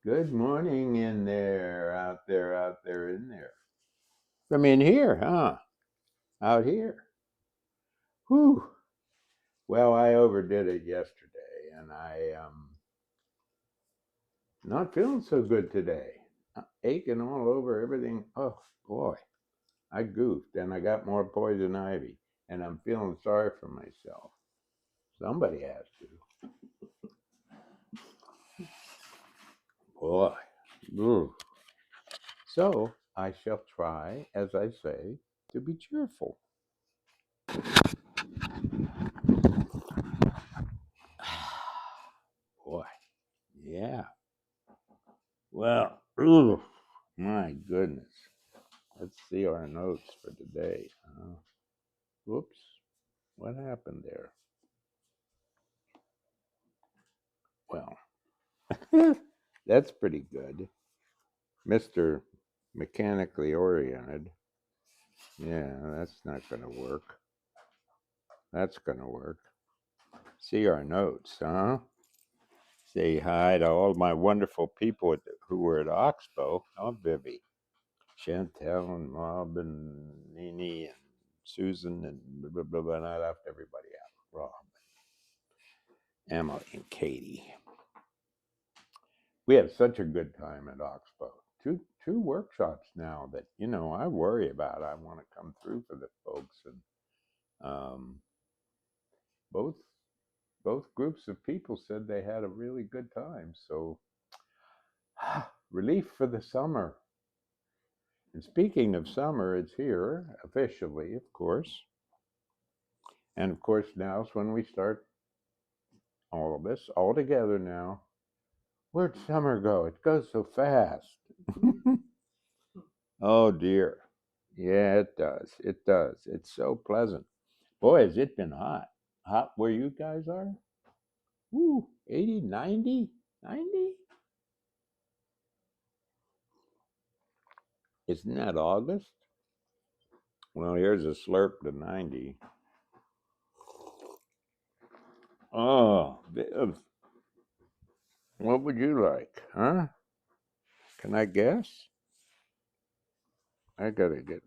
Good morning in there, out there, in there. From in here, huh? Out here. Whew. Well, I overdid it yesterday, and I not feeling so good today. Aching all over everything. Oh boy, I goofed, and I got more poison ivy, and I'm feeling sorry for myself. Somebody has to. Boy. Ugh. So I shall try, as I say, to be cheerful. Boy, yeah. Well, ugh, my goodness. Let's see our notes for today. Whoops, what happened there? Well, that's pretty good. Mr. Mechanically Oriented. Yeah, that's not going to work. That's going to work. See our notes, huh? Say hi to all my wonderful people who were at Oxbow. Oh, Vivi, Chantel, and Rob, and Nene, and Susan, and blah, blah, blah, blah. And I left everybody out. Rob, Emily, and Katie. We have such a good time at Oxbow. Two workshops now that I worry about. I want to come through for the folks, and both groups of people said they had a really good time. So relief for the summer. And speaking of summer, it's here officially, of course. And of course, now's when we start all of us all together now. Where'd summer go? It goes so fast. Oh dear. Yeah, it does. It does. It's so pleasant. Boy, has it been hot. Hot where you guys are? Woo, 80, 90, 90? Isn't that August? Well, here's a slurp to 90. Oh, Viv, what would you like, huh? Can I guess? I gotta get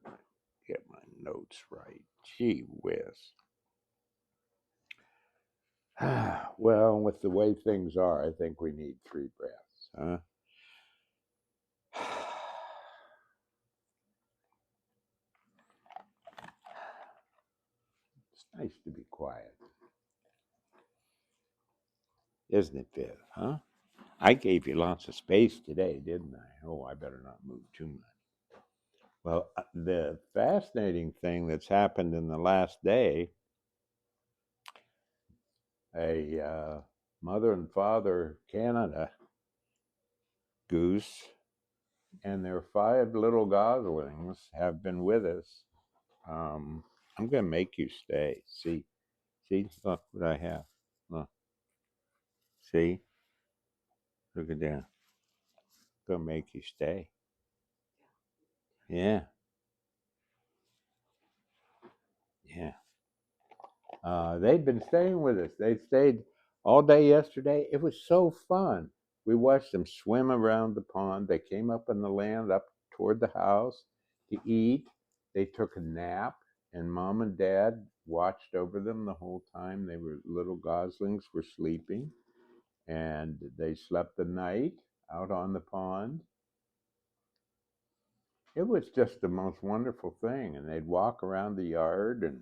my notes right. Gee whiz. Well, with the way things are, I think we need 3 breaths, huh? It's nice to be quiet, isn't it, Viv, huh? I gave you lots of space today, didn't I? Oh, I better not move too much. Well, the fascinating thing that's happened in the last day, a mother and father Canada goose and their 5 little goslings have been with us. I'm going to make you stay. See, look what I have. Look, see, look at that. Going to make you stay. Yeah, yeah. They've been staying with us. They stayed all day yesterday. It was so fun. We watched them swim around the pond. They came up on the land up toward the house to eat. They took a nap, and mom and dad watched over them the whole time. They were little goslings were sleeping, and they slept the night out on the pond. It was just the most wonderful thing. And they'd walk around the yard, and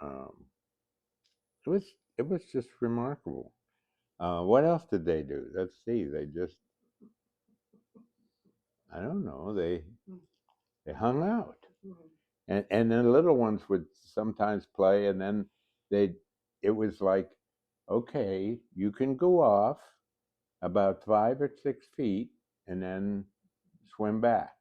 um, it was just remarkable. What else did they do? Let's see. They just, I don't know. They hung out, and then the little ones would sometimes play, and then they, it was like, okay, you can go off about 5 or 6 feet, and then swim back.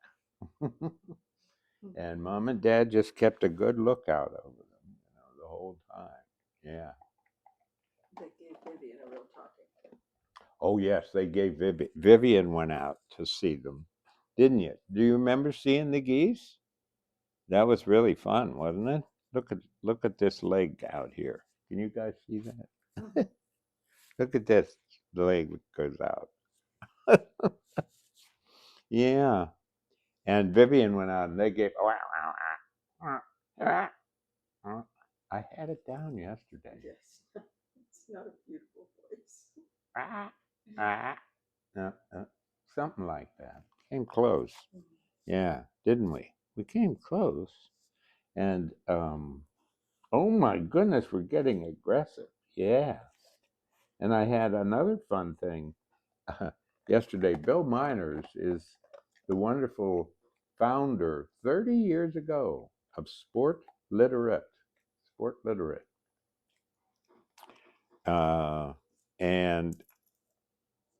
And mom and dad just kept a good lookout over them, the whole time. Yeah. They gave Vivian a real talking. Oh yes, they gave Vivian went out to see them, didn't you? Do you remember seeing the geese? That was really fun, wasn't it? Look at this leg out here. Can you guys see that? Look at this. The leg goes out. Yeah. And Vivian went out and they gave. I had it down yesterday. Yes. It's not a beautiful voice. Something like that. Came close. Yeah, didn't we? We came close. And oh my goodness, we're getting aggressive. Yeah. And I had another fun thing yesterday. Bill Miners is the wonderful founder 30 years ago of Sport Literate. Sport Literate. And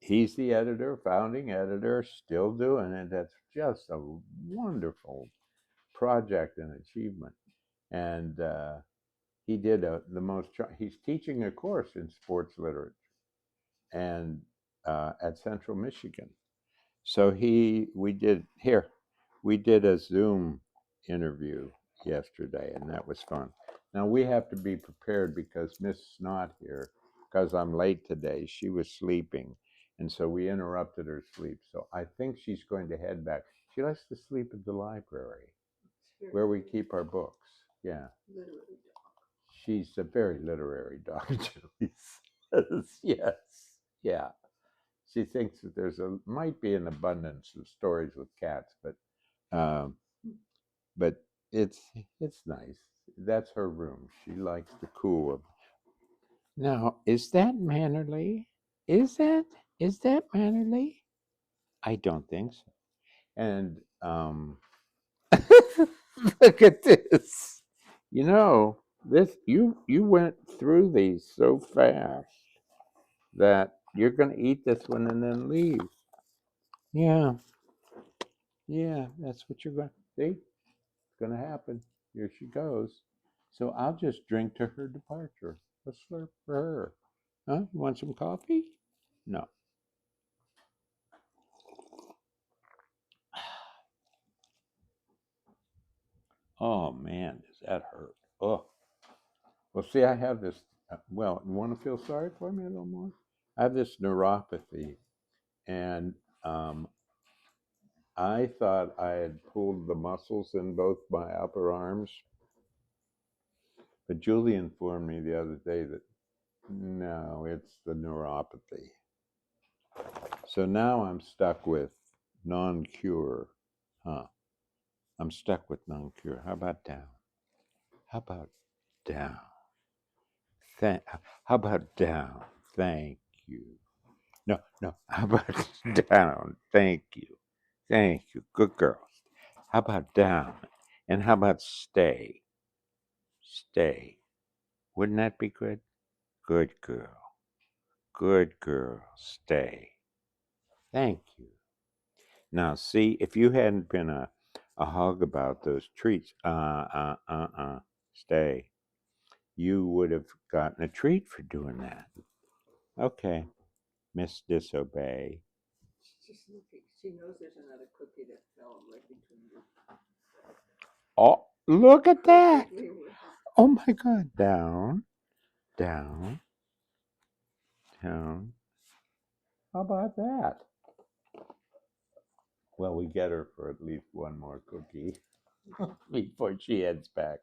he's the editor, founding editor, still doing it. That's just a wonderful project and achievement. And he did he's teaching a course in sports literature and at Central Michigan. So we did a Zoom interview yesterday, and that was fun. Now we have to be prepared because Miss not here because I'm late today. She was sleeping, and so we interrupted her sleep. So I think she's going to head back. She likes to sleep at the library where we keep our books. Yeah. Literally dog. She's a very literary dog, Julie says. Yes. Yeah. She thinks that might be an abundance of stories with cats, um, but it's nice. That's her room. She likes the cool of. Now, is that Mannerly? Is that Mannerly? I don't think so. And look at this. You know, you went through these so fast that you're going to eat this one and then leave. Yeah, yeah, that's what you're going to see. It's going to happen. Here she goes. So I'll just drink to her departure. A slurp for her. Huh? You want some coffee? No. Oh man, does that hurt? Oh. Well, see, I have this. Well, you want to feel sorry for me a little more? I have this neuropathy, and I thought I had pulled the muscles in both my upper arms, but Julie informed me the other day that no, it's the neuropathy. So now I'm stuck with non-cure. Huh. I'm stuck with non-cure. How about down? How about down? How about down? Thank you. No, no. How about down? Thank you. Thank you. Good girl. How about down? And how about stay? Stay. Wouldn't that be good? Good girl. Good girl. Stay. Thank you. Now, see, if you hadn't been a hug about those treats, stay, you would have gotten a treat for doing that. Okay, Miss Disobey. She's just looking. She knows there's another cookie that fell right between you. Oh, look at that. Perfectly wrapped. Oh my God. Down, down, down. How about that? Well, we get her for at least one more cookie before she heads back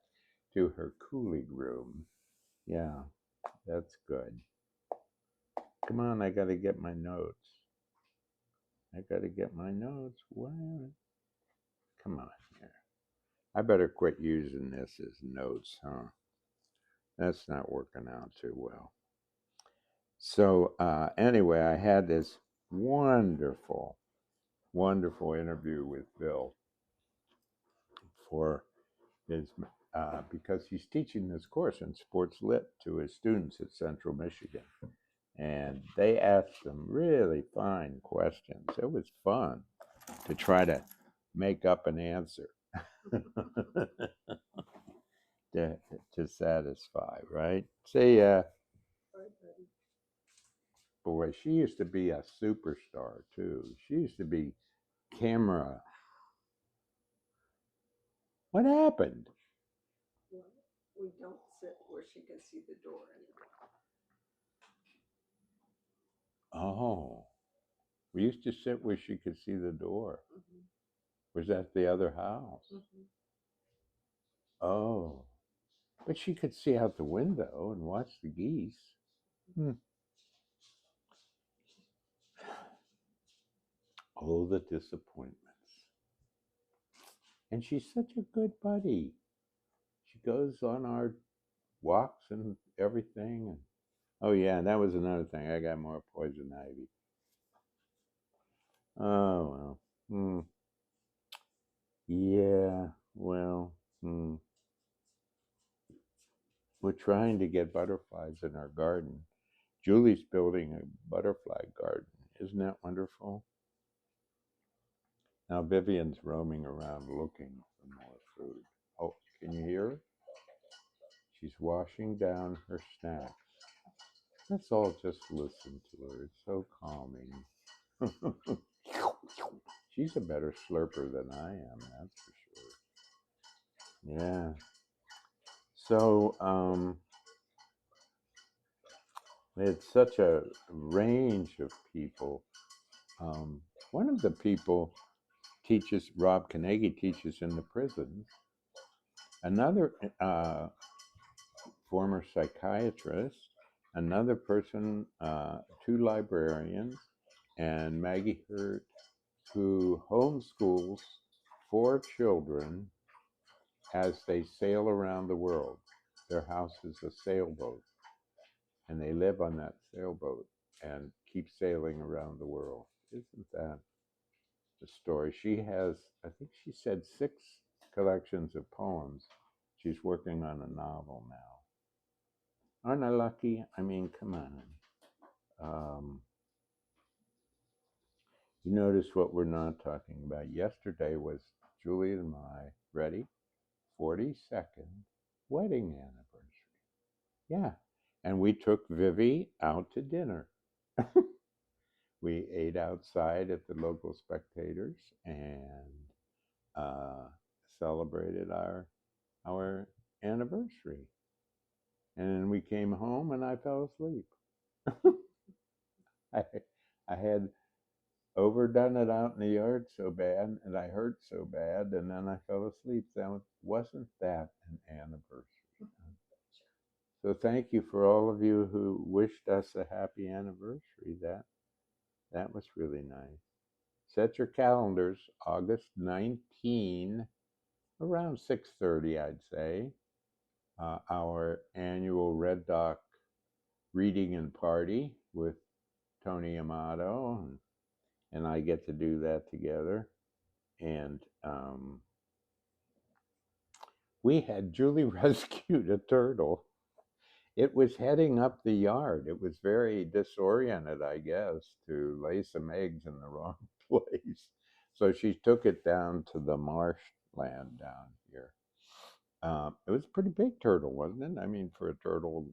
to her cooling room. Yeah, that's good. Come on, I got to get my notes. I got to get my notes. Where? Come on here. I better quit using this as notes, huh? That's not working out too well. So, anyway, I had this wonderful, wonderful interview with Bill for his, because he's teaching this course in sports lit to his students at Central Michigan. And they asked some really fine questions. It was fun to try to make up an answer to satisfy, right? See, boy, she used to be a superstar too. She used to be camera. What happened? Well, we don't sit where she can see the door anymore. Oh, We used to sit where she could see the door. Mhm. Was that the other house? Mhm. Oh, but she could see out the window and watch the geese. Hmm. Oh, the disappointments. And she's such a good buddy. She goes on our walks and everything. And oh yeah, that was another thing. I got more poison ivy. Oh well. Hmm. Yeah. Well. Hmm. We're trying to get butterflies in our garden. Julie's building a butterfly garden. Isn't that wonderful? Now Vivian's roaming around looking for more food. Oh, can you hear her? She's washing down her snacks. Let's all just listen to her. It's so calming. She's a better slurper than I am, that's for sure. Yeah. So, it's such a range of people. One of the people teaches, Rob Carnegie teaches in the prisons. Another former psychiatrist, another person, two librarians, and Maggie Hurt, who homeschools 4 children as they sail around the world. Their house is a sailboat, and they live on that sailboat and keep sailing around the world. Isn't that the story? She has, I think she said, 6 collections of poems. She's working on a novel now. Aren't I lucky? I mean, come on. You notice what we're not talking about. Yesterday was Julie and my, ready, 42nd wedding anniversary. Yeah. And we took Vivi out to dinner. We ate outside at the local Spectators and uh, celebrated our anniversary. And then we came home and I fell asleep. I, I had overdone it out in the yard so bad and I hurt so bad and then I fell asleep. That wasn't that an anniversary? So thank you for all of you who wished us a happy anniversary. That was really nice. Set your calendars, August 19, around 6:30, I'd say. Our annual Red Dock reading and party with Tony Amato, and I get to do that together. And we had Julie rescued a turtle. It was heading up the yard. It was very disoriented, I guess, to lay some eggs in the wrong place. So she took it down to the marshland down here. It was a pretty big turtle, wasn't it? I mean, for a turtle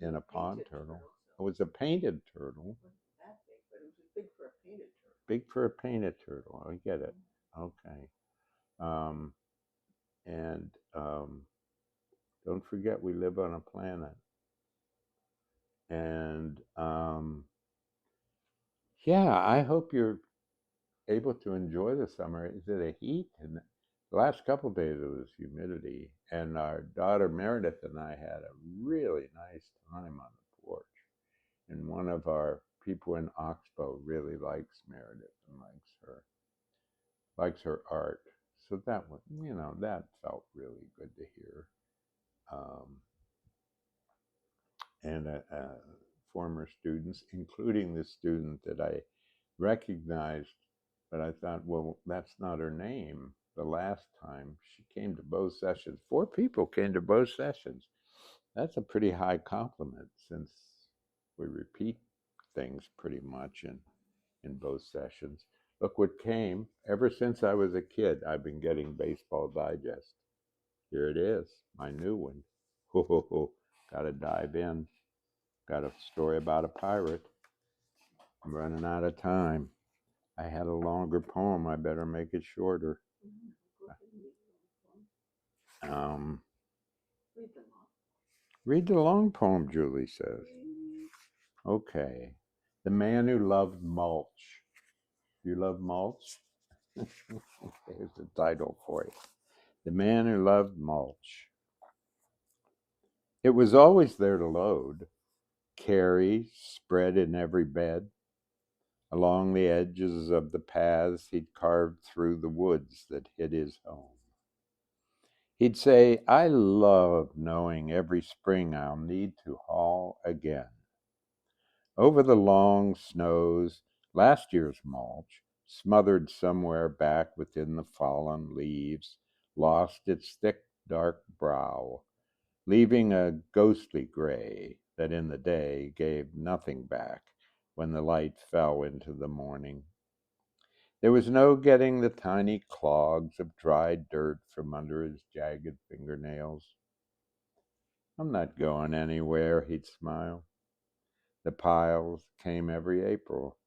in a pond turtle. It was a painted turtle. It wasn't that big, but it was big for a painted turtle. Big for a painted turtle. I get it. Okay. Um, and don't forget, we live on a planet. And yeah, I hope you're able to enjoy the summer. Is it a heat? And the last couple of days it was humidity. And our daughter Meredith and I had a really nice time on the porch. And one of our people in Oxbow really likes Meredith and likes her art. So that was, that felt really good to hear. And former students, including the student that I recognized, but I thought, well, that's not her name. The last time she came to both sessions, 4 people came to both sessions. That's a pretty high compliment since we repeat things pretty much in both sessions. Look what came. Ever since I was a kid, I've been getting Baseball Digest. Here it is, my new one. Ho, ho, ho. Gotta dive in. Got a story about a pirate. I'm running out of time. I had a longer poem. I better make it shorter. Um, Read the long poem, Julie says. Okay. The Man Who Loved Mulch. You love mulch? Here's the title for you. The Man Who Loved Mulch. It was always there to load, carry, spread in every bed. Along the edges of the paths he'd carved through the woods that hid his home. He'd say, I love knowing every spring I'll need to haul again. Over the long snows, last year's mulch, smothered somewhere back within the fallen leaves, lost its thick, dark brow, leaving a ghostly gray that in the day gave nothing back when the light fell into the morning. There was no getting the tiny clogs of dried dirt from under his jagged fingernails. I'm not going anywhere, he'd smile. The piles came every April.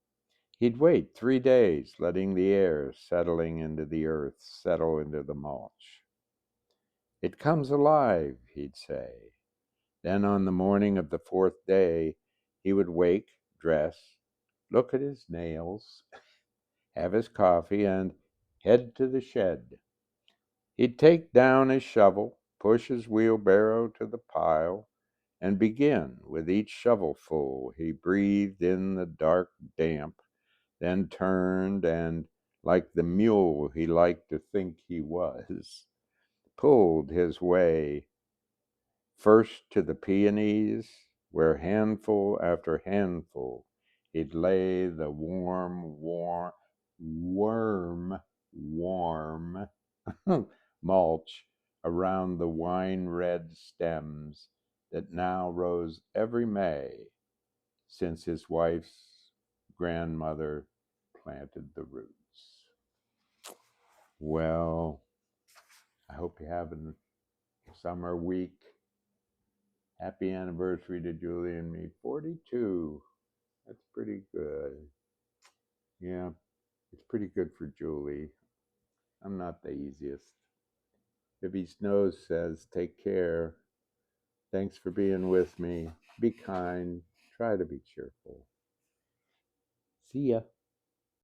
He'd wait 3 days, letting the air settling into the earth settle into the mulch. It comes alive, he'd say. Then on the morning of the 4th day, he would wake, dress, look at his nails, have his coffee, and head to the shed. He'd take down his shovel, push his wheelbarrow to the pile, and begin. With each shovelful, he breathed in the dark damp, then turned and, like the mule he liked to think he was, pulled his way first to the peonies, where handful after handful he'd lay the worm warm mulch around the wine-red stems that now rose every May since his wife's grandmother planted the roots. Well, I hope you're having a summer week. Happy anniversary to Julie and me. 42. That's pretty good. Yeah, it's pretty good for Julie. I'm not the easiest. Ibby Snows says, take care. Thanks for being with me. Be kind. Try to be cheerful. See ya.